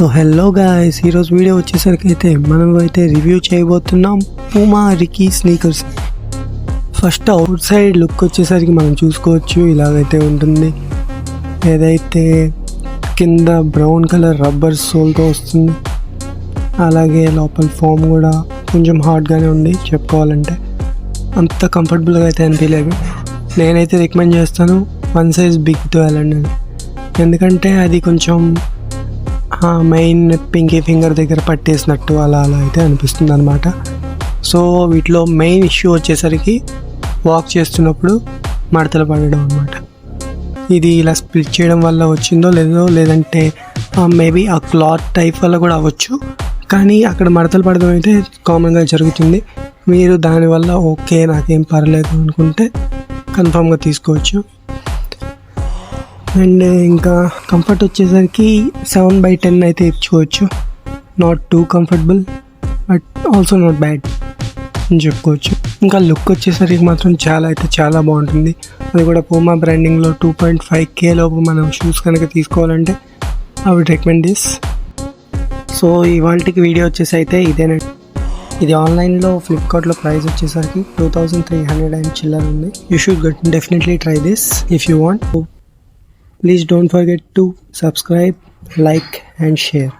So hello guys, ఈరోజు video వచ్చేసరికి అయితే మనం అయితే రివ్యూ చేయబోతున్నాం Puma Rickie sneakers. First outside look వచ్చేసరికి మనం చూసుకోవచ్చు, ఇలాగైతే ఉంటుంది. ఏదైతే కింద బ్రౌన్ కలర్ రబ్బర్ సోల్తో వస్తుంది, అలాగే లోపల ఫోమ్ కూడా కొంచెం హార్డ్గానే ఉంది. చెప్పుకోవాలంటే అంత కంఫర్టబుల్గా అయితే అనిపించలేదు. నేనైతే రికమెండ్ చేస్తాను వన్ సైజ్ బిగ్తో వెళ్ళండి, ఎందుకంటే అది కొంచెం మెయిన్ పింకీ ఫింగర్ దగ్గర పట్టేసినట్టు అలా అయితే అనిపిస్తుంది అనమాట. సో వీటిలో మెయిన్ ఇష్యూ వచ్చేసరికి వాక్ చేస్తున్నప్పుడు మడతలు పడడం అనమాట. ఇది ఇలా స్ప్లిట్ చేయడం వల్ల వచ్చిందో లేదంటే మేబీ ఆ క్లాత్ టైప్ వల్ల కూడా అవ్వచ్చు, కానీ అక్కడ మడతలు పడడం అయితే కామన్గా జరుగుతుంది. మీరు దానివల్ల ఓకే నాకేం పర్లేదు అనుకుంటే కన్ఫామ్గా తీసుకోవచ్చు. అండ్ ఇంకా కంఫర్ట్ వచ్చేసరికి 7/10 అయితే ఇచ్చుకోవచ్చు. Not two comfortable but also not bad అని చెప్పుకోవచ్చు. ఇంకా లుక్ వచ్చేసరికి మాత్రం చాలా బాగుంటుంది. అది కూడా పూమా బ్రాండింగ్లో 2.5K లోపు మనం షూస్ కనుక తీసుకోవాలంటే I would recommend this. So ఇవాళకి వీడియో వచ్చేసి అయితే ఇదేనండి. ఇది ఆన్లైన్లో ఫ్లిప్కార్ట్లో ప్రైస్ వచ్చేసరికి 2300 and చిల్లర ఉంది. You should definitely try this if you want. Please don't forget to subscribe, like and share.